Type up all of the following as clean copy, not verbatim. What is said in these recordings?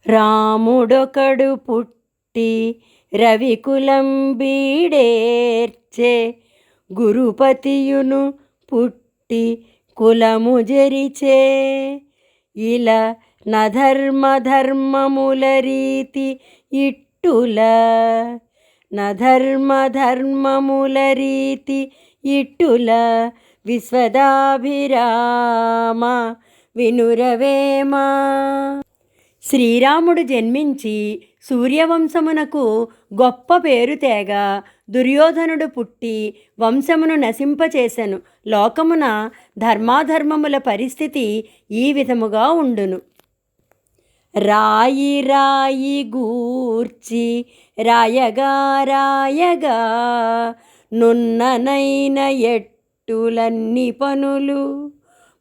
రాముడొకడు పుట్టి రవికులం బీడేర్చె, గురుపతియును పుట్టి కులము జరిచే. ఇలా నధర్మధర్మముల రీతి ఇట్టుల, నధర్మధర్మముల రీతి ఇట్టుల. విశ్వదాభిరామ వినురవేమా. శ్రీరాముడు జన్మించి సూర్యవంశమునకు గొప్ప పేరు తేగా, దుర్యోధనుడు పుట్టి వంశమును నశింపచేసెను. లోకమున ధర్మాధర్మముల పరిస్థితి ఈ విధముగా ఉండును. రాయి రాయి గూర్చి రాయగా రాయగా, నున్ననైన ఎట్టులన్ని పనులు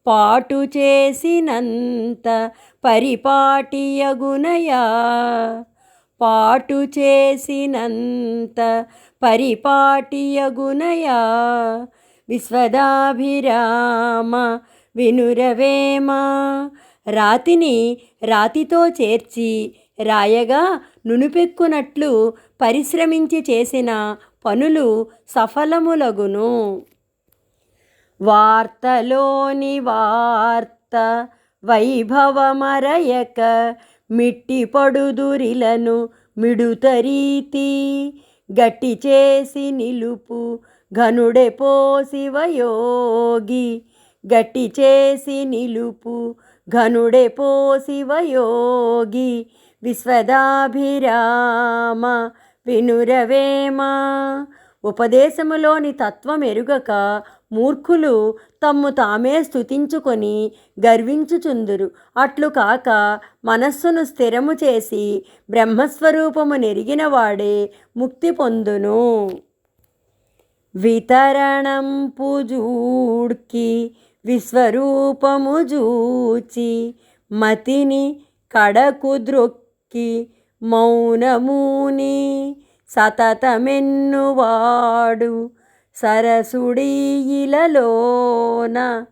పాటు చేసినంత పరిపాటియగునయా. పాటు చేసినంత పరిపాటియగునయా. విశ్వదాభిరామ వినురవేమా. రాతిని రాతితో చేర్చి రాయగా నునుపెక్కునట్లు పరిశ్రమించి చేసిన పనులు సఫలములగును. వార్తలోని వార్త వైభవమరయక, మిట్టిపడుదురిలను మిడుతరీతి. గట్టి చేసి నిలుపు ఘనుడెపో శివయోగి. గట్టి చేసి నిలుపు ఘనుడెపో శివయోగి. విశ్వదాభిరామ వినురవేమా. ఉపదేశములోని తత్వం ఎరుగక మూర్ఖులు తమ్ము తామే స్తుతించుకొని గర్వించుచుందురు. అట్లు కాక మనస్సును స్థిరము చేసి బ్రహ్మస్వరూపము నెరిగిన వాడే ముక్తి పొందును. వితరణంపు జూడ్కి విశ్వరూపము జూచి, మతిని కడకు ద్రొక్కి మౌనముని. సతతమెన్నువాడు సరసుడీయిలలోన.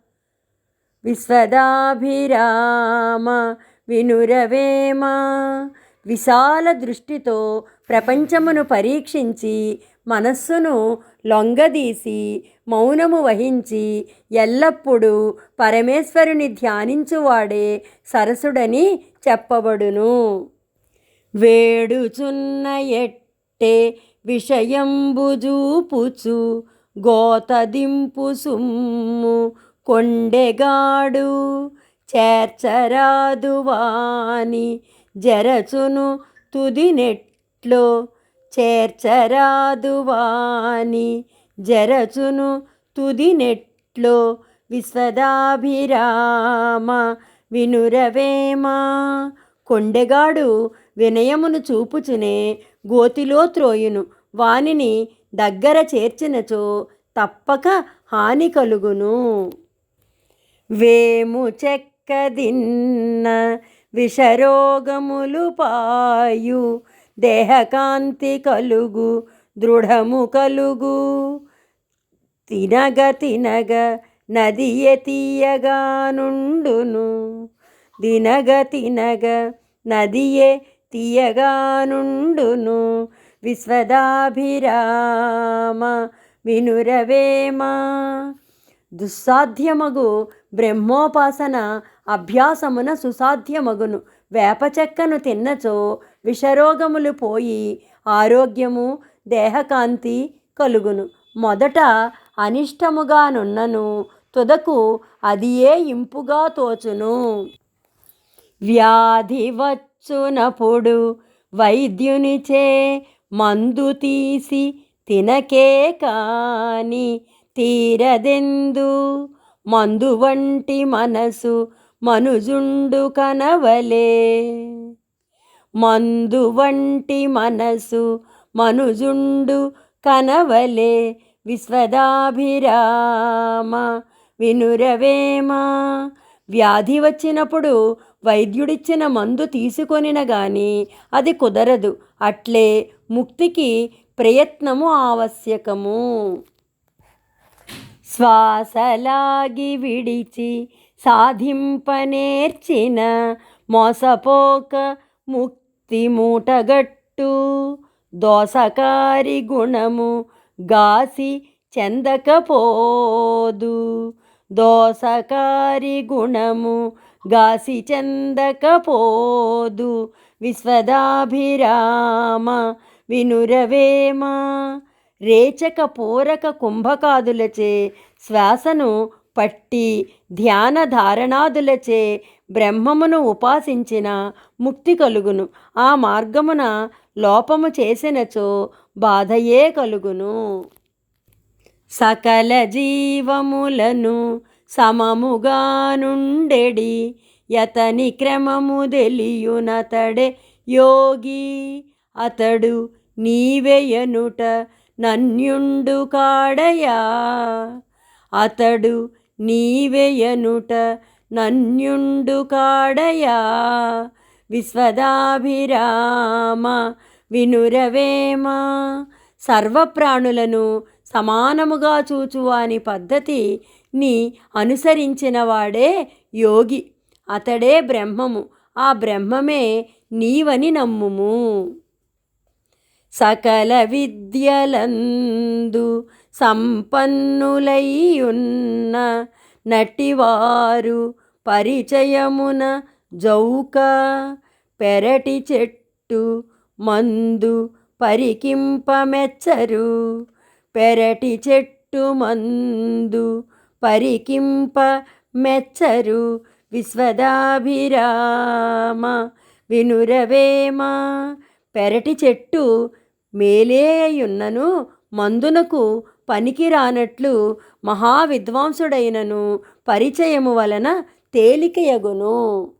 విశ్వదాభిరామ వినురవేమా. విశాల దృష్టితో ప్రపంచమును పరీక్షించి మనస్సును లొంగదీసి మౌనము వహించి ఎల్లప్పుడూ పరమేశ్వరుని ధ్యానించువాడే సరసుడని చెప్పబడును. వేడుచున్న ఎట్టే విషయంబు జూపుచు, గోతదింపు సుమ్ము కొండెగాడు. చేర్చరాదు వాని జరచును తుదినెట్లో. చేర్చరాదు వాని జరచును తుదినెట్లో. విశ్వదాభిరామ వినురవేమా. కొండెగాడు వినయమును చూపుచునే గోతిలో త్రోయును. వానిని దగ్గర చేర్చినచో తప్పక హాని కలుగును. వేము చెక్కదిన్న విషరోగములు పాయు, దేహకాంతి కలుగు దృఢము కలుగు. తినగ తినగ నదియ తీయగా నుండును. తినగ తినగ నదియే తీయగా నుండును. విశ్వదాభిరామ వినురవేమా. దుస్సాధ్యమగు బ్రహ్మోపాసన అభ్యాసమున సుసాధ్యమగును. వేప చెక్కను తిన్నచో విషరోగములు పోయి ఆరోగ్యము దేహకాంతి కలుగును. మొదట అనిష్టముగానున్నను, తుదకు అదియే ఇంపుగా తోచును. వ్యాధి వచ్చునప్పుడు వైద్యునిచే మందు తీసి తినకే కాని తీరదెందు. మందు వంటి మనసు మనుజుండు కనవలే. మందు వంటి మనసు మనుజుండు కనవలే. విశ్వదాభిరామ వినురవేమా. వ్యాధి వచ్చినప్పుడు వైద్యుడిచ్చిన మందు తీసుకొనిన గాని అది కుదరదు. అట్లే ముక్తికి ప్రయత్నము ఆవశ్యకము. శ్వాసలాగి విడిచి సాధింపనేర్చిన మోసపోక ముక్తి మూటగట్టు దోసకారి గుణము గాసి చెందకపోదు. దోసకారి గుణము గాసి చెందకపోదు. విశ్వదాభిరామ వినురవేమ. రేచక పూరక కుంభకాదులచే శ్వాసను పట్టి ధ్యాన ధారణాదులచే బ్రహ్మమును ఉపాసించిన ముక్తి కలుగును. ఆ మార్గమున లోపము చేసినచో బాధయే కలుగును. సకల జీవములను సమముగా నుండెడి యతని క్రమము తెలియునతడే యోగి. అతడు నీవెయనుట నన్యుండు కాడయా. అతడు నీవెయనుట నన్యుండు కాడయా. విశ్వదాభిరామ వినురవేమ. సర్వప్రాణులను సమానముగా చూచువాని పద్ధతిని అనుసరించిన వాడే యోగి. అతడే బ్రహ్మము. ఆ బ్రహ్మమే నీవని నమ్ముము. సకల విద్యలందు సంపన్నులైయున్న నటివారు పరిచయమున జౌక. పెరటి చెట్టు మందు పరికింపమెచ్చరు. పెరటి చెట్టు మందు పరికింప మెచ్చరు. విశ్వదాభిరామ వినురవేమ. పెరటి చెట్టు మేలేయున్నను మందునకు పనికిరానట్లు మహావిద్వాంసుడైనను పరిచయము వలన తేలికయగును.